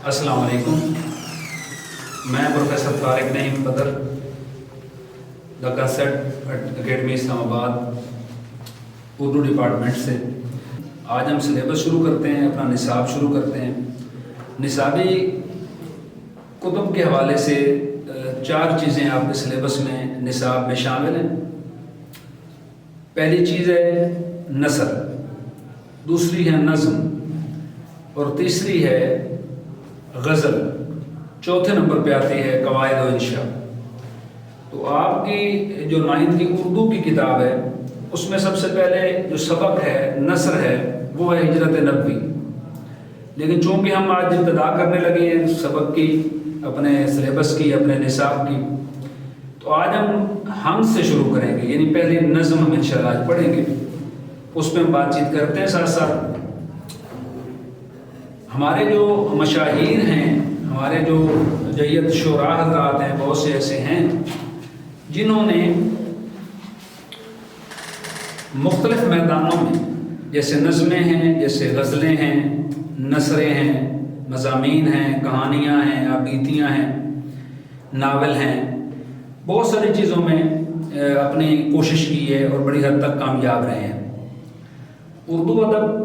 السلام علیکم، میں پروفیسر طارق نعیم بدر، دا کنسرٹ اکیڈمی اسلام آباد اردو ڈپارٹمنٹ سے۔ آج ہم سلیبس شروع کرتے ہیں، اپنا نصاب شروع کرتے ہیں۔ نصابی کتب کے حوالے سے 4 چیزیں آپ کے سلیبس میں نصاب میں شامل ہیں۔ پہلی چیز ہے نثر، دوسری ہے نظم، اور تیسری ہے غزل، چوتھے نمبر پہ آتی ہے قواعد و انشاء۔ تو آپ کی جو 9th کی اردو کی کتاب ہے اس میں سب سے پہلے جو سبق ہے نثر ہے وہ ہے ہجرت نبوی، لیکن چونکہ ہم آج ابتدا کرنے لگے ہیں سبق کی، اپنے سلیبس کی، اپنے نصاب کی، تو آج ہم سے شروع کریں گے، یعنی پہلے نظم ہم انشاءاللہ آج پڑھیں گے، اس پہ ہم بات چیت کرتے ہیں۔ ساتھ ساتھ ہمارے جو مشاہیر ہیں، ہمارے جو جید شعراء حضرات ہیں، بہت سے ایسے ہیں جنہوں نے مختلف میدانوں میں، جیسے نظمیں ہیں، جیسے غزلیں ہیں، نثریں ہیں، مضامین ہیں، کہانیاں ہیں، آبیتیاں ہیں، ناول ہیں، بہت ساری چیزوں میں اپنی کوشش کی ہے اور بڑی حد تک کامیاب رہے ہیں۔ اردو ادب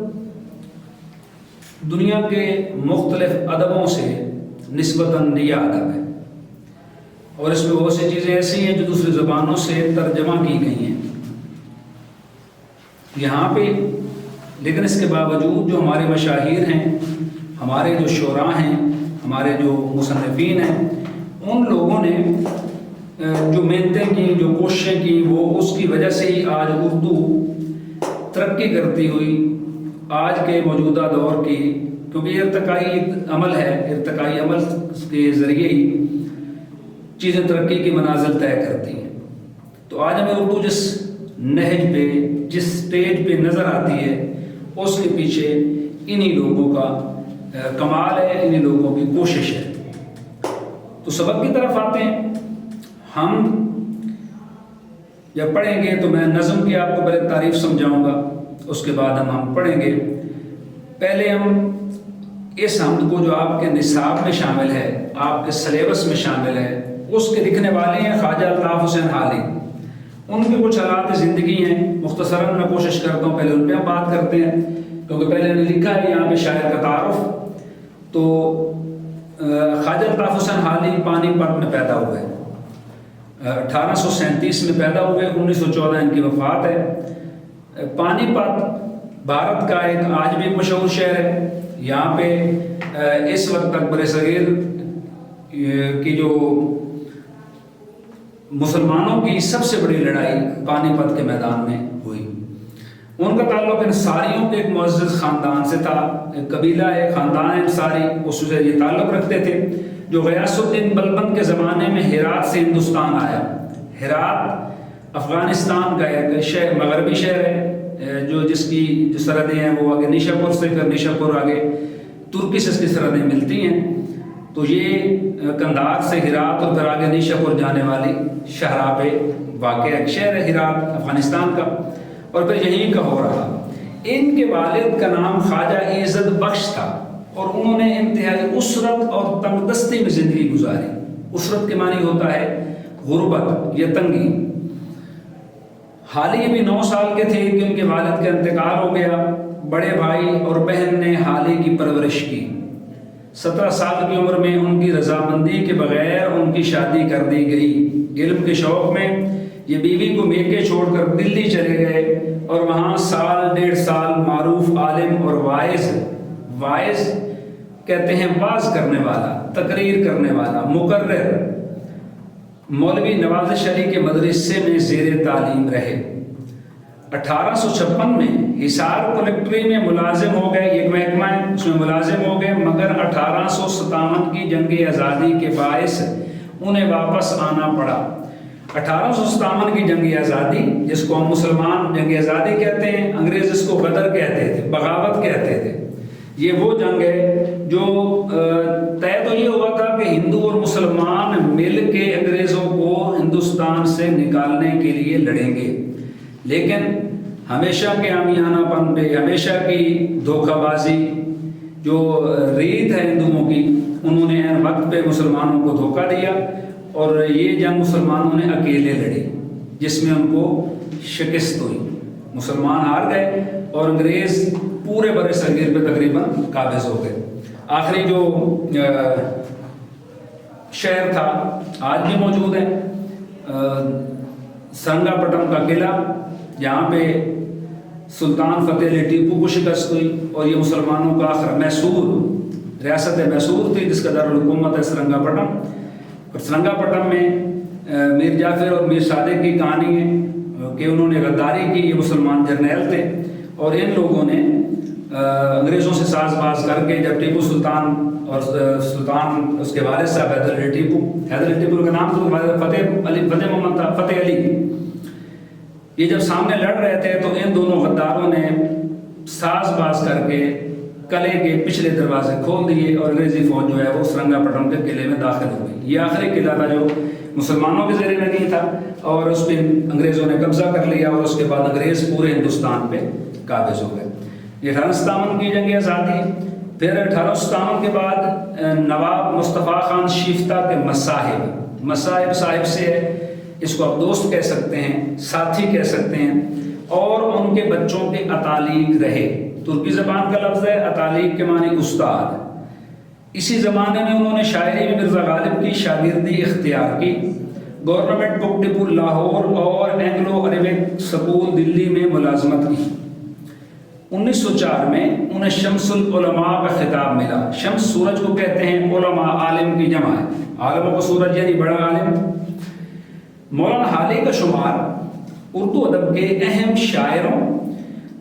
دنیا کے مختلف ادبوں سے نسبتاً نیا ادب ہے، اور اس میں بہت سی چیزیں ایسی ہیں جو دوسری زبانوں سے ترجمہ کی گئی ہیں یہاں پہ، لیکن اس کے باوجود جو ہمارے مشاہیر ہیں، ہمارے جو شعراء ہیں، ہمارے جو مصنفین ہیں، ان لوگوں نے جو محنتیں کی، جو کوششیں کی، وہ اس کی وجہ سے ہی آج اردو ترقی کرتی ہوئی آج کے موجودہ دور کی، کیونکہ یہ ارتقائی عمل ہے، ارتقائی عمل کے ذریعے ہی چیزیں ترقی کی منازل طے کرتی ہیں۔ تو آج ہمیں اردو جس نہج پہ، جس سٹیج پہ نظر آتی ہے، اس کے پیچھے انہی لوگوں کا کمال ہے، انہی لوگوں کی کوشش ہے۔ تو سبق کی طرف آتے ہیں۔ ہم جب پڑھیں گے تو میں نظم کی آپ کو پہلے تعریف سمجھاؤں گا، اس کے بعد ہم پڑھیں گے۔ پہلے ہم اس حمد کو جو آپ کے نصاب میں شامل ہے، آپ کے سلیبس میں شامل ہے، اس کے لکھنے والے ہیں خواجہ الطاف حسین حالی۔ ان کے کچھ حالات زندگی ہیں، مختصراً میں کوشش کرتا ہوں پہلے ان پہ ہم بات کرتے ہیں، کیونکہ پہلے نے لکھا ہے یہاں پہ شاعر کا تعارف۔ تو خواجہ الطاف حسین حالی پانی پت میں پیدا ہوئے، 1837 میں پیدا ہوئے، 1914 ان کی وفات ہے۔ پانی پت بھارت کا آج بھی ایک مشہور شہر ہے۔ یہاں پہ اس وقت تک برصغیر کی جو مسلمانوں کی سب سے بڑی لڑائی پانی پت کے میدان میں ہوئی۔ ان کا تعلق انصاریوں کے ایک معزز خاندان سے تھا، ایک قبیلہ ہے، خاندان انصاری، اس سے یہ تعلق رکھتے تھے، جو غیاث الدین بلبن کے زمانے میں ہرات سے ہندوستان آیا۔ ہرات افغانستان کا ایک شہر، مغربی شہر ہے، جس کی جو سرحدیں ہیں وہ آگے نیشاپور سے، پھر نیشاپور آگے ترکی سے اس کی سرحدیں ملتی ہیں۔ تو یہ کندھار سے ہرات اور پھر آگے نیشاپور جانے والی شاہراہ پہ واقع ایک شہر ہے ہرات، افغانستان کا، اور پھر یہیں کا ہو رہا۔ ان کے والد کا نام خواجہ عزت بخش تھا، اور انہوں نے انتہائی اسرت اور تنگ دستی میں زندگی گزاری۔ اسرت کے معنی ہوتا ہے غربت یا تنگی۔ حالی بھی 9 سال کے تھے کہ ان کے والد کا انتقال ہو گیا۔ بڑے بھائی اور بہن نے حالی کی پرورش کی۔ 17 سال کی عمر میں ان کی رضامندی کے بغیر ان کی شادی کر دی گئی۔ علم کے شوق میں یہ بیوی کو میکے چھوڑ کر دلی چلے گئے، اور وہاں 1.5 سال معروف عالم اور واعظ کہتے ہیں واعظ کرنے والا، تقریر کرنے والا، مقرر، مولوی نوازش علی کے مدرسے میں زیر تعلیم رہے۔ 1856 میں حصار کلیکٹری میں ملازم ہو گئے، ایک محکمہ ہے اس میں ملازم ہو گئے، مگر 1857 کی جنگ آزادی کے باعث انہیں واپس آنا پڑا۔ 1857 کی جنگ آزادی، جس کو ہم مسلمان جنگ آزادی کہتے ہیں، انگریز اس کو غدر کہتے تھے، بغاوت کہتے تھے، یہ وہ جنگ ہے جو طے تو یہ ہوا تھا کہ ہندو اور مسلمان مل کے انگریزوں کو ہندوستان سے نکالنے کے لیے لڑیں گے، لیکن ہمیشہ کے عامیانہ پن پہ، ہمیشہ کی دھوکہ بازی جو ریت ہے ہندوؤں کی، انہوں نے عین وقت پہ مسلمانوں کو دھوکہ دیا اور یہ جنگ مسلمانوں نے اکیلے لڑی، جس میں ان کو شکست ہوئی، مسلمان ہار گئے اور انگریز پورے بر صغیر پہ تقریباً قابض ہو گئے۔ آخری جو شہر تھا آج بھی موجود ہے، سرنگا پٹم کا قلعہ، جہاں پہ سلطان فتح علی ٹیپو کو شکست ہوئی، اور یہ مسلمانوں کا آخر میسور، ریاست میسور تھی جس کا دارالحکومت ہے سرنگا پٹم، اور سرنگا پٹم میں میر جعفر اور میر صادق کی کہانی ہے کہ انہوں نے غداری کی، یہ مسلمان جرنیل تھے، اور ان لوگوں نے انگریزوں سے ساز باز کر کے جب ٹیپو سلطان اور سلطان اس کے والد صاحب حیدر علی ٹیپو کا نام تو فتح محمد تھا، فتح علی، یہ جب سامنے لڑ رہے تھے تو ان دونوں غداروں نے ساز باز کر کے قلعے کے پچھلے دروازے کھول دیے اور انگریزی فوج جو ہے وہ سرنگا پٹم کے قلعے میں داخل ہو گئی۔ یہ آخری قلعہ تھا جو مسلمانوں کے زیر نگین تھا، اور اس پہ انگریزوں نے قبضہ کر لیا، اور اس کے بعد انگریز پورے ہندوستان پہ قابض ہو گئے۔ یہ 1857 کی جنگ آزادی۔ پھر 1857 کے بعد نواب مصطفیٰ خان شیفتہ کے مصاحب صاحب سے ہے، اس کو آپ دوست کہہ سکتے ہیں، ساتھی کہہ سکتے ہیں، اور ان کے بچوں کے اتالیق رہے۔ ترکی زبان کا لفظ ہے، اتالیق کے معنی استاد۔ اسی زمانے میں انہوں نے شاعری میں مرزا غالب کی شاگردی اختیار کی، گورنمنٹ بک ڈپو لاہور اور اینگلو عربک سکول دلی میں ملازمت کی۔ 1904 میں انہیں شمس العلماء کا خطاب ملا۔ شمس سورج کو کہتے ہیں، علماء عالم کی جمع ہے، عالموں کو سورج یعنی بڑا عالم۔ مولانا حالی کا شمار اردو ادب کے اہم شاعروں،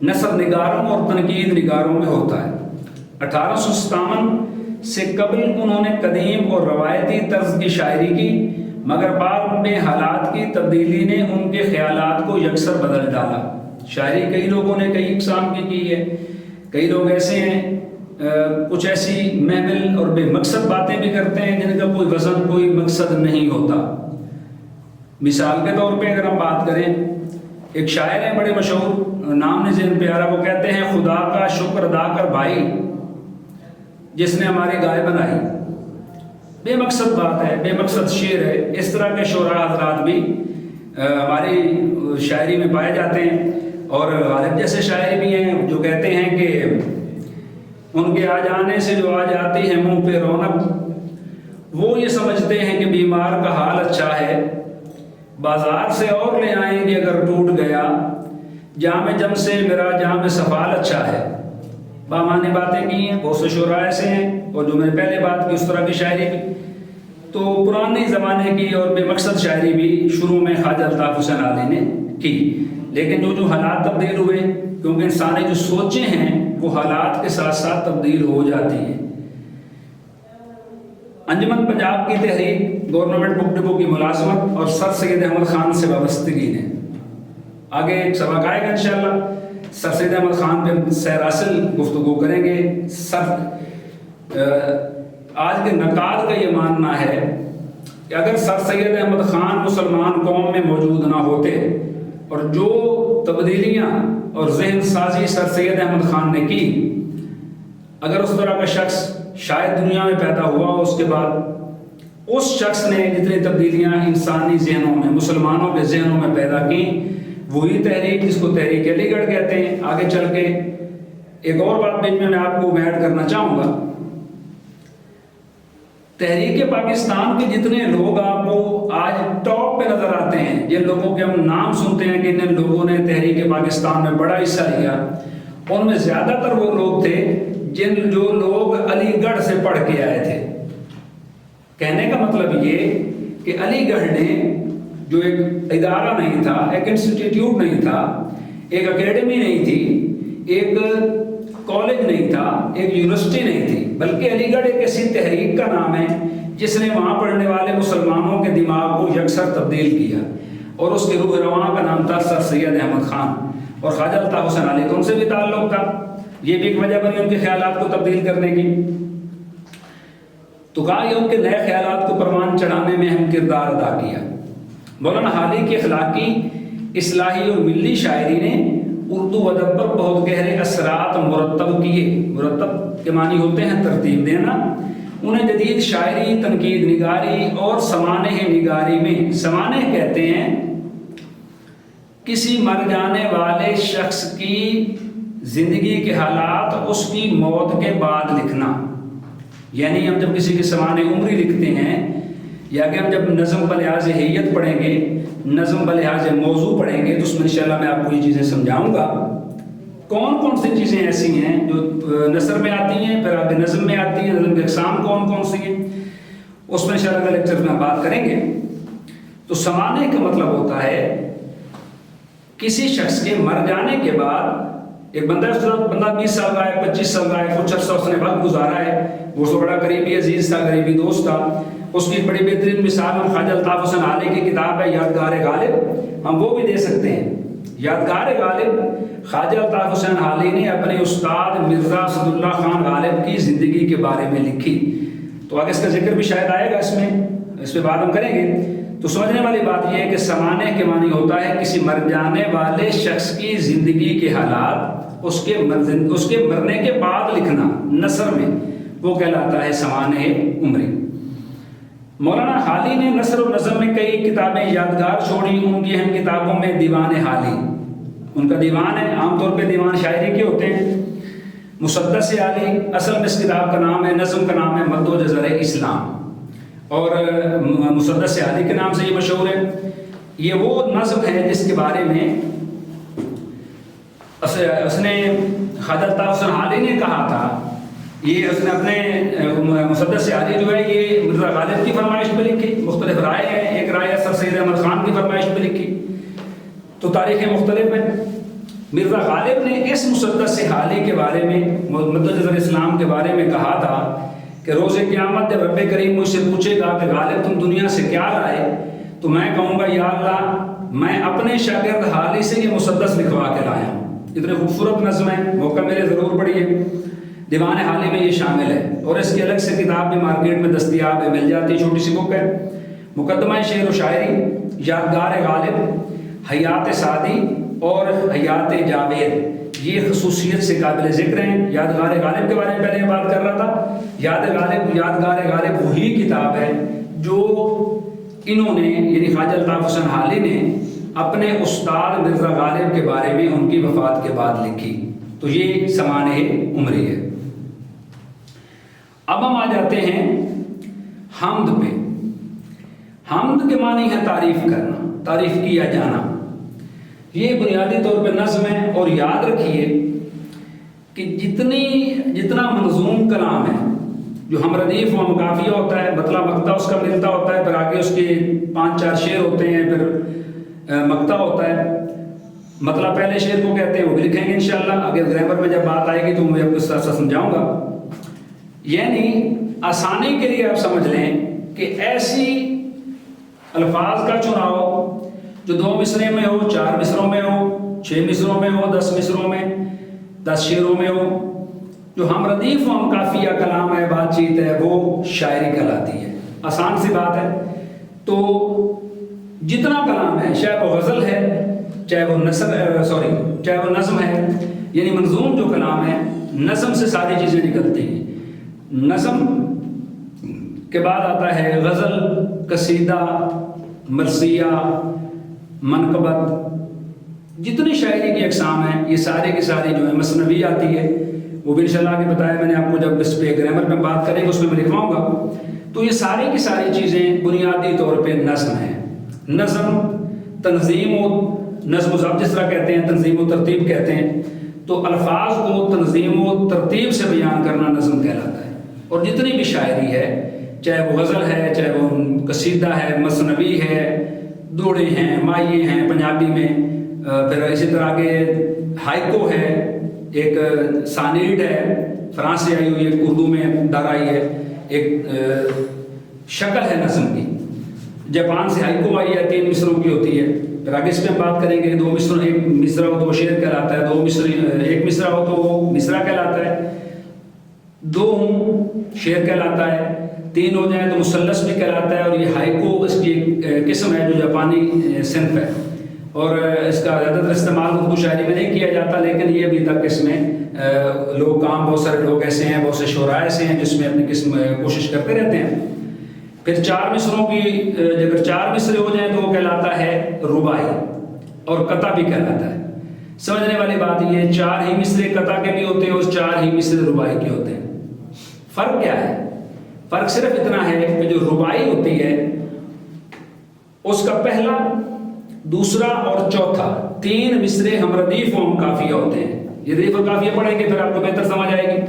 نثر نگاروں اور تنقید نگاروں میں ہوتا ہے۔ 1857 سے قبل انہوں نے قدیم اور روایتی طرز کی شاعری کی، مگر بعد میں حالات کی تبدیلی نے ان کے خیالات کو یکسر بدل ڈالا۔ شاعری کئی لوگوں نے کئی اقسام کی ہے، کئی لوگ ایسے ہیں کچھ ایسی محمل اور بے مقصد باتیں بھی کرتے ہیں جن کا کوئی وزن کوئی مقصد نہیں ہوتا۔ مثال کے طور پہ اگر ہم بات کریں، ایک شاعر ہیں بڑے مشہور، نام نے ذہن پہ آ رہا، وہ کہتے ہیں خدا کا شکر ادا کر بھائی جس نے ہماری گائے بنائی۔ بے مقصد بات ہے، بے مقصد شعر ہے۔ اس طرح کے شعراء حضرات بھی ہماری شاعری میں پائے جاتے ہیں، اور غالب جیسے شاعر بھی ہیں جو کہتے ہیں کہ ان کے آ جانے سے جو آ جاتی ہے منہ پہ رونق، وہ یہ سمجھتے ہیں کہ بیمار کا حال اچھا ہے، بازار سے اور لے آئیں گے اگر ٹوٹ گیا، جام جم سے میرا جام سفال اچھا ہے۔ بامعنی باتیں کی ہیں، بہت سے شعراء ایسے ہیں، اور جو میں نے پہلے بات کی اس طرح کی شاعری بھی تو پرانے زمانے کی اور بے مقصد شاعری بھی شروع میں خواجہ الطاف حسین علی نے کی، لیکن جو حالات تبدیل ہوئے، کیونکہ انسانی جو سوچیں ہیں وہ حالات کے ساتھ ساتھ تبدیل ہو جاتی ہیں۔ انجمن پنجاب کی تحریک، گورنمنٹ بک ڈپو کی ملازمت اور سر سید احمد خان سے وابستگی نے، آگے ایک سبق آئے گا انشاءاللہ، سر سید احمد خان پہ سیر اصل گفتگو کریں گے۔ آج کے نقاد کا یہ ماننا ہے کہ اگر سر سید احمد خان مسلمان قوم میں موجود نہ ہوتے، اور جو تبدیلیاں اور ذہن سازی سر سید احمد خان نے کی، اگر اس طرح کا شخص شاید دنیا میں پیدا ہوا ہو، اس کے بعد اس شخص نے جتنی تبدیلیاں انسانی ذہنوں میں، مسلمانوں کے ذہنوں میں پیدا کی، وہی تحریک جس کو تحریک علی گڑھ کہتے ہیں۔ آگے چل کے ایک اور بات بیچ میں آپ کو ایڈ کرنا چاہوں گا، تحریک پاکستان کے جتنے لوگ آپ کو آج ٹاپ پہ نظر آتے ہیں، جن لوگوں کے ہم نام سنتے ہیں کہ ان لوگوں نے تحریک پاکستان میں بڑا حصہ لیا، ان میں زیادہ تر وہ لوگ تھے جو لوگ علی گڑھ سے پڑھ کے آئے تھے۔ کہنے کا مطلب یہ کہ علی گڑھ نے جو ایک ادارہ نہیں تھا، ایک انسٹیٹیوٹ نہیں تھا، ایک اکیڈمی نہیں تھی، ایک کالج نہیں تھا، ایک یونیورسٹی نہیں تھی، بلکہ علی گڑھ ایک ایسی تحریک کا نام ہے جس نے وہاں پڑھنے والے مسلمانوں کے دماغ کو یکسر تبدیل کیا، اور اس کے روح رواں کا نام تھا سر سید احمد خان، اور خواجہ الطاف حسین علی، تو ان سے بھی تعلق تھا۔ یہ بھی ایک وجہ بنی ان کے خیالات کو تبدیل کرنے کی۔ تو کہا یہ ان کے نئے خیالات کو پروان چڑھانے میں اہم کردار ادا کیا۔ مولانا حالی کی اخلاقی، اصلاحی اور ملی شاعری نے اردو ادب پر بہت گہرے اثرات مرتب کیے. مرتب کے معنی ہوتے ہیں ترتیب دینا. انہیں جدید شاعری، تنقید نگاری اور سوانح نگاری میں، سوانح کہتے ہیں کسی مر جانے والے شخص کی زندگی کے حالات اس کی موت کے بعد لکھنا. یعنی ہم جب کسی کی سوانح عمری لکھتے ہیں، یا کہ ہم جب نظم بلحاظ حیت پڑھیں گے، نظم بلحاظ موضوع پڑھیں گے، تو اس میں انشاءاللہ میں آپ کو یہ چیزیں سمجھاؤں گا. کون کون سی چیزیں ایسی ہیں جو نثر میں آتی ہیں، پھر آگے نظم میں آتی ہیں، نظم کے اقسام کون کون سی ہیں، اس میں انشاءاللہ اگلے لیکچر میں بات کریں گے. تو سوانح کا مطلب ہوتا ہے کسی شخص کے مر جانے کے بعد ایک بندہ 20 سال کا ہے، 25 سال کا ہے، کچھ عرصہ اس نے وقت گزارا ہے، وہ اس کو بڑا قریبی عزیز تھا، قریبی دوست تھا. اس کی بڑی بہترین مثال ہم خواجہ الطاف حسین حالی کی کتاب ہے یادگار غالب، ہم وہ بھی دے سکتے ہیں. یادگار غالب خواجہ الطاف حسین حالی نے اپنے استاد مرزا اسد اللہ خان غالب کی زندگی کے بارے میں لکھی. تو آگے اس کا ذکر بھی شاید آئے گا اس پہ بات ہم کریں گے. تو سمجھنے والی بات یہ ہے کہ سوانح کے معنی ہوتا ہے کسی مر جانے والے شخص کی زندگی کے حالات اس کے مرنے کے بعد لکھنا نثر میں، وہ کہلاتا ہے سوانح عمری. مولانا حالی نے نثر و نظم میں کئی کتابیں یادگار چھوڑی. ان کی اہم کتابوں میں دیوان حالی، ان کا دیوان ہے، عام طور پہ دیوان شاعری کے ہوتے ہیں. مسدس عالی، اصل میں اس کتاب کا نام ہے، نظم کا نام ہے مد و جزر اسلام، اور مسدس عالی کے نام سے یہ مشہور ہے. یہ وہ نظم ہے جس کے بارے میں اس نے خواجہ الطاف حسین حالی نے کہا تھا. یہ اس نے اپنے مسدس عالی جو ہے یہ مرزا غالب کی فرمائش پہ لکھی. مختلف رائے ہیں، ایک رائے سر سید احمد خان کی فرمائش پہ لکھی، تو تاریخیں مختلف ہیں. مرزا غالب نے اس مسدس حالی کے بارے میں، مد و جزر اسلام کے بارے میں کہا تھا کہ روز قیامت جب رب کریم مجھ سے پوچھے گا کہ غالب تم دنیا سے کیا لائے، تو میں کہوں گا یا اللہ میں اپنے شاگرد حالی سے یہ مسدس لکھوا کے لایا ہوں. اتنے خوبصورت نظم ہے، موقع ملے ضرور پڑھیے. دیوان حالی میں یہ شامل ہے، اور اس کی الگ سے کتاب بھی مارکیٹ میں دستیاب ہے، مل جاتی ہے، چھوٹی سی بک ہے. مقدمہ شعر و شاعری، یادگار غالب، حیات سعدی اور حیات جاوید، یہ خصوصیت سے قابل ذکر ہیں. یادگار غالب کے بارے میں پہلے بات کر رہا تھا. یادگار غالب وہی کتاب ہے جو انہوں نے یعنی خواجہ الطاف حسین حالی نے اپنے استاد مرزا غالب کے بارے میں ان کی وفات کے بعد لکھی. تو یہ سوانح عمری ہے. اب ہم آ جاتے ہیں حمد پہ. حمد کے معنی ہے تعریف کرنا، تعریف کیا جانا. یہ بنیادی طور پہ نظم ہے، اور یاد رکھیے کہ جتنا منظوم کلام ہے، جو ہم ردیف و مقافیہ ہوتا ہے، مطلع مقطع اس کا ملتا ہوتا ہے، پھر آگے اس کے 5-4 شعر ہوتے ہیں، پھر مقطع ہوتا ہے. مطلب پہلے شعر کو کہتے ہیں، وہ بھی لکھیں گے انشاءاللہ. آگے گرامر میں جب بات آئے گی تو میں آپ کو اس طرح سے سمجھاؤں گا. یعنی آسانی کے لیے آپ سمجھ لیں کہ ایسی الفاظ کا چناؤ جو 2 مصرے میں ہو، 4 مصروں میں ہو، 6 مصروں میں ہو، 10 مصروں میں، 10 شعروں میں ہو. جو ہم ردیف و ہم قافیہ کلام ہے، بات چیت ہے، وہ شاعری کہلاتی ہے. آسان سی بات ہے. تو جتنا کلام ہے، چاہے وہ غزل ہے، چاہے وہ نظم ہے، یعنی منظوم جو کلام ہے، نظم سے ساری چیزیں نکلتی ہیں. نظم کے بعد آتا ہے غزل، قصیدہ، مرثیہ، منقبت. جتنی شاعری کی اقسام ہیں یہ سارے کی ساری جو ہے مثنوی آتی ہے. وہ بھی انشاءاللہ آگے بتایا میں نے آپ کو، جب اس پہ گرامر میں بات کریں گے اس میں لکھواؤں گا. تو یہ ساری کی ساری چیزیں بنیادی طور پہ نظم ہیں. نظم تنظیم و ضبط جس طرح کہتے ہیں، تنظیم و ترتیب کہتے ہیں. تو الفاظ کو تنظیم و ترتیب سے بیان کرنا نظم کہلاتا ہے. اور جتنی بھی شاعری ہے، چاہے وہ غزل ہے، چاہے وہ قصیدہ ہے، مثنوی ہے، دوڑے ہیں، مائیے ہیں پنجابی میں، پھر اسی طرح کے ہائیکو ہے، ایک سانیڈ ہے فرانس سے آئی ہوئی، ایک اردو میں دارائی ہے، ایک شکل ہے نظم کی. جاپان سے ہائیکو آئی ہے، 3 مصروں کی ہوتی ہے. پھر آگے اس پہ ہم بات کریں گے. 2 مصروں، 1 مصرع ہو تو وہ شعر کہلاتا ہے، 1 مصرع ہو تو وہ مصرع کہلاتا ہے، 2 شعر کہلاتا ہے، 3 ہو جائیں تو مثلث بھی کہلاتا ہے. اور یہ ہائیکو اس کی ایک قسم ہے جو جاپانی صنف ہے. اور اس کا زیادہ تر استعمال اردو شاعری میں نہیں کیا جاتا، لیکن یہ ابھی تک اس میں لوگ کام، بہت سارے لوگ ایسے ہیں، بہت سے شعراء ایسے ہیں جس میں اپنی قسم کوشش کرتے رہتے ہیں۔ پھر 4 مصروں کی اگر 4 مصرے ہو جائیں تو وہ کہلاتا ہے رباعی، اور قطع بھی کہلاتا ہے۔ سمجھنے والی بات یہ 4 ہی مصرے قطع کے بھی ہوتے ہیں اور 4 ہی مصرے رباعی کے ہوتے ہیں۔ فرق کیا ہے؟ فرق صرف اتنا ہے کہ جو رباعی ہوتی ہے اس کا پہلا، دوسرا اور چوتھا 3 مصرے ہم ردیف و ہم قافیہ ہوتے ہیں۔ یہ ردیف اور قافیہ پڑھیں گے پھر آپ کو بہتر سمجھ آئے گی۔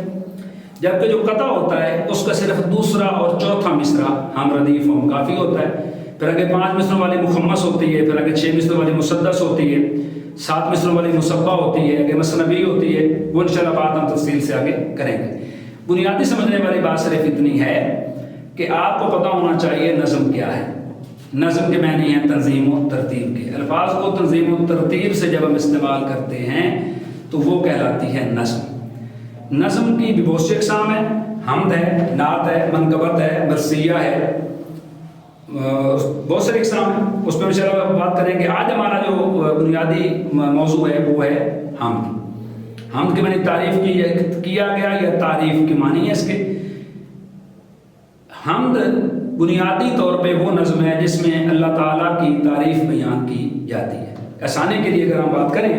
جبکہ جو قطع ہوتا ہے اس کا صرف دوسرا اور چوتھا مصرع ہم ردیف و ہم قافیہ ہوتا ہے۔ پھر آگے 5 مصروں والی مخمس ہوتی ہے، پھر آگے 6 مصروں والی مسدس ہوتی ہے، 7 مصروں والی مصبہ ہوتی ہے، آگے مثنوی ہوتی ہے۔ وہ انشاءاللہ بات ہم تفصیل سے آگے کریں گے۔ بنیادی سمجھنے والی بات صرف اتنی ہے کہ آپ کو پتہ ہونا چاہیے نظم کیا ہے۔ نظم کے معنی ہیں تنظیم و ترتیب کے۔ الفاظ کو تنظیم و ترتیب سے جب ہم استعمال کرتے ہیں تو وہ کہلاتی ہے نظم۔ نظم کی بھی بہت سی اقسام ہیں، حمد ہے، نعت ہے، منقبت ہے، مرثیہ ہے، بہت ساری اقسام ہیں، اس پہ انشاءاللہ بات کریں گے۔ آج ہمارا جو بنیادی موضوع ہے وہ ہے حمد۔ حمد کے معنی تعریف کیا گیا یا تعریف کے معنی ہے اس کے۔ حمد بنیادی طور پہ وہ نظم ہے جس میں اللہ تعالیٰ کی تعریف بیان کی جاتی ہے۔ آسانی کے لیے اگر ہم بات کریں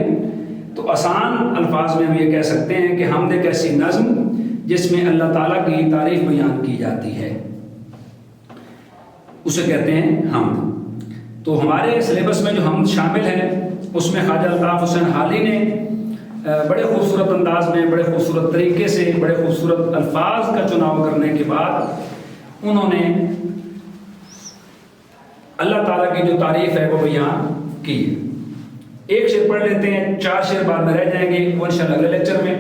تو آسان الفاظ میں ہم یہ کہہ سکتے ہیں کہ حمد ایک ایسی نظم جس میں اللہ تعالیٰ کی تعریف بیان کی جاتی ہے، اسے کہتے ہیں حمد۔ تو ہمارے سلیبس میں جو حمد شامل ہے اس میں خواجہ الطاف حسین حالی نے بڑے خوبصورت انداز میں، بڑے خوبصورت طریقے سے، بڑے خوبصورت الفاظ کا چناؤ کرنے کے بعد انہوں نے اللہ تعالیٰ کی جو تعریف ہے وہ بیان کی۔ ایک شعر پڑھ لیتے ہیں، 4 شعر بعد میں رہ جائیں گے، وہ انشاءاللہ اگلے لیکچر میں۔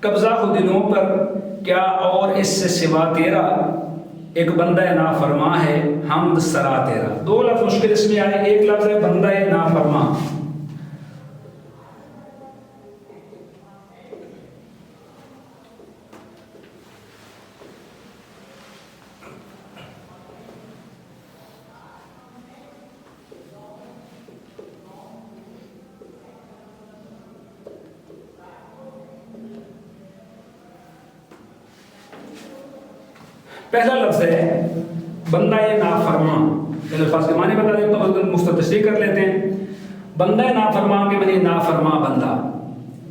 قبضہ ہو دلوں پر کیا اور اس سے سوا تیرا، ایک بندہ نافرما ہے حمد سرا تیرا۔ 2 لفظ مشکل اس میں آئے، ایک لفظ ہے بندہ نافرما۔ پہلا لفظ ہے بندہ نافرما۔ الفاظ کے معنی بتا دیتا ہوں، مختصر تشریح کر لیتے ہیں۔ بندہ نافرما کے معنی نافرما بندہ۔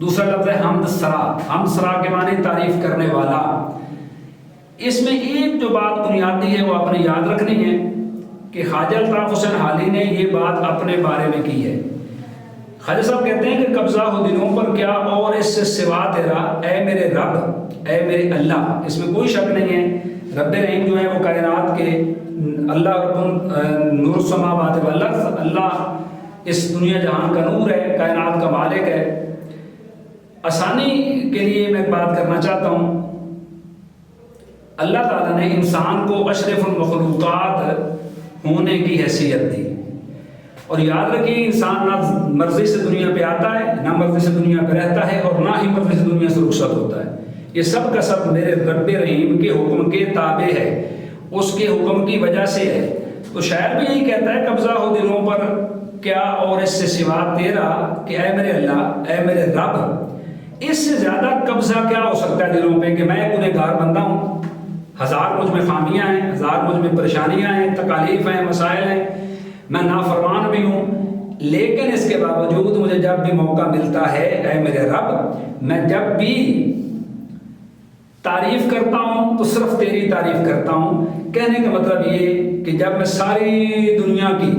دوسرا لفظ ہے حمد سرا۔ حمد سرا کے معنی تعریف کرنے والا۔ اس میں ایک جو بات بنیادی ہے وہ آپ نے یاد رکھنی ہے کہ خواجہ الطاف حسین حالی نے یہ بات اپنے بارے میں کی ہے۔ خواجہ صاحب کہتے ہیں کہ قبضہ ہو دلوں پر کیا اور اس سے سوا تیرا، اے میرے رب، اے میرے اللہ۔ اس میں کوئی شک نہیں ہے رب رحیم جو ہے وہ کائنات کے اللہ، رب نور السماوات والارض، اللہ اس دنیا جہان کا نور ہے، کائنات کا مالک ہے۔ آسانی کے لیے میں ایک بات کرنا چاہتا ہوں، اللہ تعالیٰ نے انسان کو اشرف المخلوقات ہونے کی حیثیت دی، اور یاد رکھیے انسان نہ مرضی سے دنیا پہ آتا ہے، نہ مرضی سے دنیا پہ رہتا ہے، اور نہ ہی مرضی سے دنیا سے رخصت ہوتا ہے۔ یہ سب کا سب میرے رب رحیم کے حکم کے تابع ہے، اس کے حکم کی وجہ سے ہے۔ تو شاعر بھی یہی کہتا ہے قبضہ ہو دلوں پر کیا اور اس سے سوا تیرا، کہ اے میرے اللہ، اے میرے رب، اس سے زیادہ قبضہ کیا ہو سکتا ہے دلوں پہ کہ میں گنہگار بندہ ہوں، ہزار مجھ میں خامیاں ہیں، ہزار مجھ میں پریشانیاں ہیں، تکالیف ہیں، مسائل ہیں، میں نافرمان بھی ہوں، لیکن اس کے باوجود مجھے جب بھی موقع ملتا ہے اے میرے رب، میں جب بھی تعریف کرتا ہوں تو صرف تیری تعریف کرتا ہوں۔ کہنے کا مطلب یہ کہ جب میں ساری دنیا کی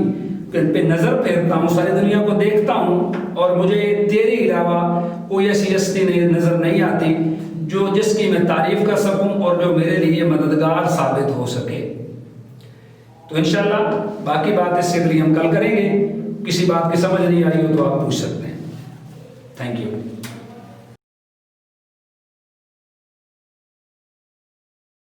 پہ نظر پھیرتا ہوں، ساری دنیا کو دیکھتا ہوں، اور مجھے تیرے علاوہ کوئی ایسی ہستی نظر نہیں آتی جو جس کی میں تعریف کر سکوں اور جو میرے لیے مددگار ثابت ہو سکے۔ تو انشاءاللہ باقی بات اس سے اگلی ہم کل کریں گے۔ کسی بات کی سمجھ نہیں آئی ہو تو آپ پوچھ سکتے ہیں۔ Thank you.